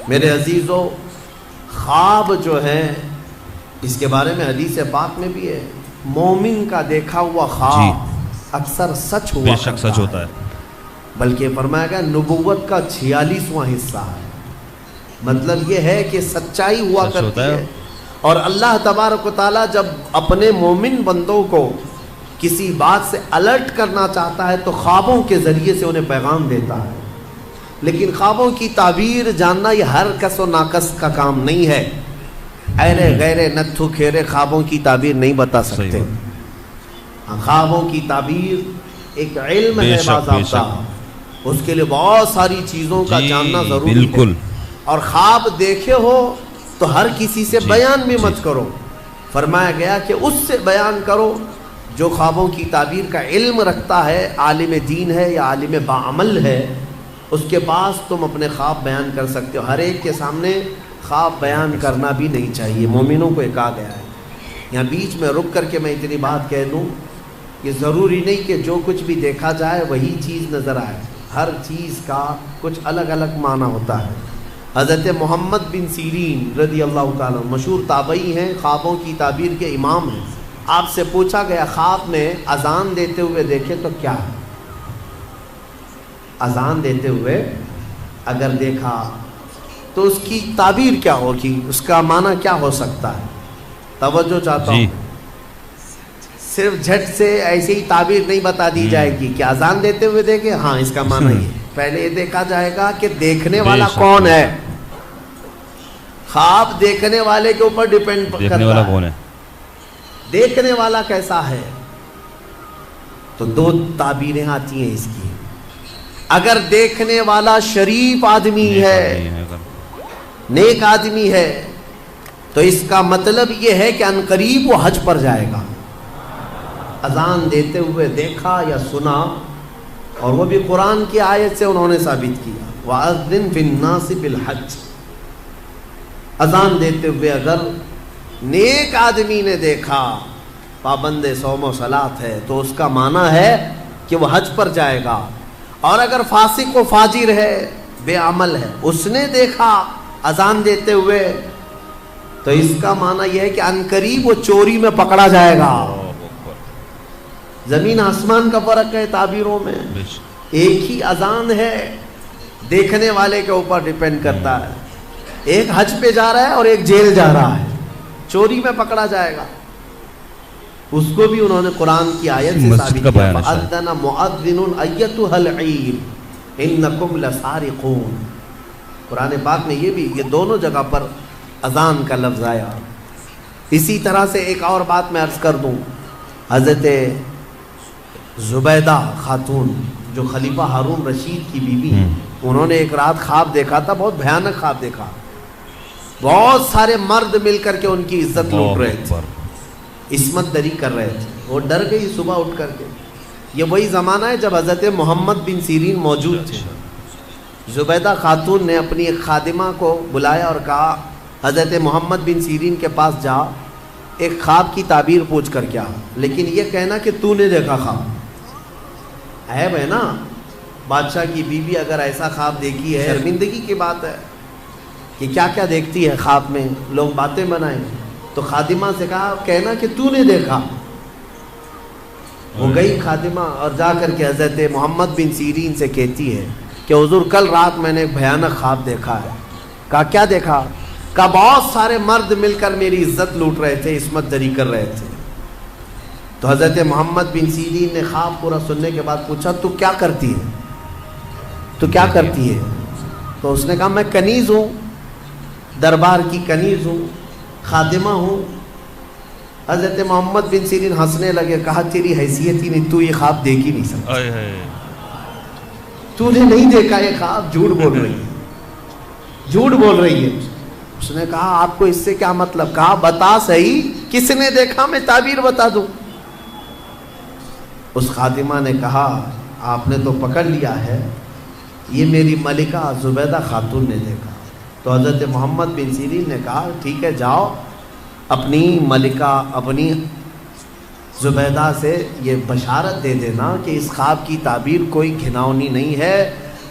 میرے عزیزو، خواب جو ہے اس کے بارے میں حدیث پاک میں بھی ہے، مومن کا دیکھا ہوا خواب اکثر سچ ہوا بے شک سچ ہوتا ہے، بلکہ فرمایا گیا نبوت کا 46واں حصہ ہے۔ مطلب یہ ہے کہ سچائی ہوا کرتی ہے، اور اللہ تبارک و تعالیٰ جب اپنے مومن بندوں کو کسی بات سے الرٹ کرنا چاہتا ہے تو خوابوں کے ذریعے سے انہیں پیغام دیتا ہے۔ لیکن خوابوں کی تعبیر جاننا یہ ہر کس و ناکس کا کام نہیں ہے۔ ایرے غیرے نتھو کھیرے خوابوں کی تعبیر نہیں بتا سکتے۔ خوابوں کی تعبیر ایک علم ہے باضابطہ، اس کے لیے بہت ساری چیزوں کا جاننا ضروری ہے۔ اور خواب دیکھے ہو تو ہر کسی سے بیان بھی مت کرو، فرمایا گیا کہ اس سے بیان کرو جو خوابوں کی تعبیر کا علم رکھتا ہے، عالم دین ہے یا عالم باعمل ہے، اس کے پاس تم اپنے خواب بیان کر سکتے ہو۔ ہر ایک کے سامنے خواب بیان کرنا بھی نہیں چاہیے، مومنوں کو کہا گیا ہے۔ یہاں بیچ میں رک کر کے میں اتنی بات کہہ دوں کہ ضروری نہیں کہ جو کچھ بھی دیکھا جائے وہی چیز نظر آئے، ہر چیز کا کچھ الگ الگ معنی ہوتا ہے۔ حضرت محمد بن سیرین رضی اللہ تعالیٰ مشہور تابعی ہیں، خوابوں کی تعبیر کے امام ہیں۔ آپ سے پوچھا گیا خواب میں اذان دیتے ہوئے دیکھے تو کیا ہے؟ اذان دیتے ہوئے اگر دیکھا تو اس کی تعبیر کیا ہوگی، اس کا معنی کیا ہو سکتا ہے؟ توجہ چاہتا ہوں، صرف جھٹ سے ایسی ہی تعبیر نہیں بتا دی جائے گی کہ اذان دیتے ہوئے دیکھے ہاں اس کا معنی یہ۔ پہلے یہ دیکھا جائے گا کہ دیکھنے والا کون ہے۔ خواب دیکھنے والے کے اوپر ڈیپینڈ کرتا ہے، دیکھنے والا کیسا ہے۔ تو دو تعبیریں آتی ہیں اس کی۔ اگر دیکھنے والا شریف آدمی ہے، نیک آدمی ہے، تو اس کا مطلب یہ ہے کہ عنقریب وہ حج پر جائے گا۔ اذان دیتے ہوئے دیکھا یا سنا، اور وہ بھی قرآن کی آیت سے انہوں نے ثابت کیا، وَأَذِّن فِي النَّاسِ بِالْحَجِّ۔ اذان دیتے ہوئے اگر نیک آدمی نے دیکھا، پابند صوم و صلاۃ ہے، تو اس کا معنی ہے کہ وہ حج پر جائے گا۔ اور اگر فاسق و فاجر ہے، بے عمل ہے، اس نے دیکھا اذان دیتے ہوئے، تو اس کا معنی یہ ہے کہ عنقریب وہ چوری میں پکڑا جائے گا۔ زمین آسمان کا فرق ہے تعبیروں میں، ایک ہی اذان ہے، دیکھنے والے کے اوپر ڈیپینڈ کرتا ہے۔ ایک حج پہ جا رہا ہے اور ایک جیل جا رہا ہے، چوری میں پکڑا جائے گا۔ اس کو بھی انہوں نے قرآن کی آیت سے ثابت کیا، فَأَذَّنَ مُؤَذِّنٌ أَيَّتُهَا الْعِيرُ إِنَّكُمْ لَسَارِقُونَ۔ قرآن پاک میں یہ دونوں جگہ پر اذان کا لفظ آیا۔ اسی طرح سے ایک اور بات میں عرض کر دوں، حضرت زبیدہ خاتون جو خلیفہ ہارون رشید کی بیوی ہیں، انہوں نے ایک رات خواب دیکھا تھا، بہت بھیانک خواب دیکھا۔ بہت سارے مرد مل کر کے ان کی عزت لوٹ رہے تھے، عصمت دری کر رہے تھے۔ وہ ڈر گئی صبح اٹھ کر کے۔ یہ وہی زمانہ ہے جب حضرت محمد بن سیرین موجود تھے۔ زبیدہ خاتون نے اپنی ایک خادمہ کو بلایا اور کہا حضرت محمد بن سیرین کے پاس جا، ایک خواب کی تعبیر پوچھ کر کیا، لیکن یہ کہنا کہ تو نے دیکھا خواب۔ عیب ہے نا، بادشاہ کی بیوی اگر ایسا خواب دیکھی ہے، شرمندگی کی بات ہے کہ کیا کیا دیکھتی ہے خواب میں، لوگ باتیں بنائیں۔ تو خادمہ سے کہا کہنا کہ تو نے دیکھا۔ وہ گئی خادمہ اور جا کر کے حضرت محمد بن سیرین سے کہتی ہے کہ حضور کل رات میں نے ایک بھیانک خواب دیکھا ہے۔ کہا کیا دیکھا؟ کہا بہت سارے مرد مل کر میری عزت لوٹ رہے تھے، عصمت دری کر رہے تھے۔ تو حضرت محمد بن سیرین نے خواب پورا سننے کے بعد پوچھا تو کیا کرتی ہے، تو کیا کرتی ہے؟ تو اس نے کہا میں کنیز ہوں، دربار کی کنیز ہوں، خادمہ ہوں۔ حضرت محمد بن سیرین ہنسنے لگے، کہا تیری حیثیت ہی نہیں، تو یہ خواب دیکھ ہی نہیں سکتا، تو نے نہیں دیکھا یہ خواب، جھوٹ بول رہی ہے، جھوٹ بول رہی ہے۔ اس نے کہا آپ کو اس سے کیا مطلب؟ کہا بتا صحیح کس نے دیکھا، میں تعبیر بتا دوں۔ اس خادمہ نے کہا آپ نے تو پکڑ لیا ہے، یہ میری ملکہ زبیدہ خاتون نے دیکھا۔ تو حضرت محمد بن سیرین نے کہا ٹھیک ہے جاؤ، اپنی ملکہ اپنی زبیدہ سے یہ بشارت دے دینا کہ اس خواب کی تعبیر کوئی گھناؤنی نہیں ہے،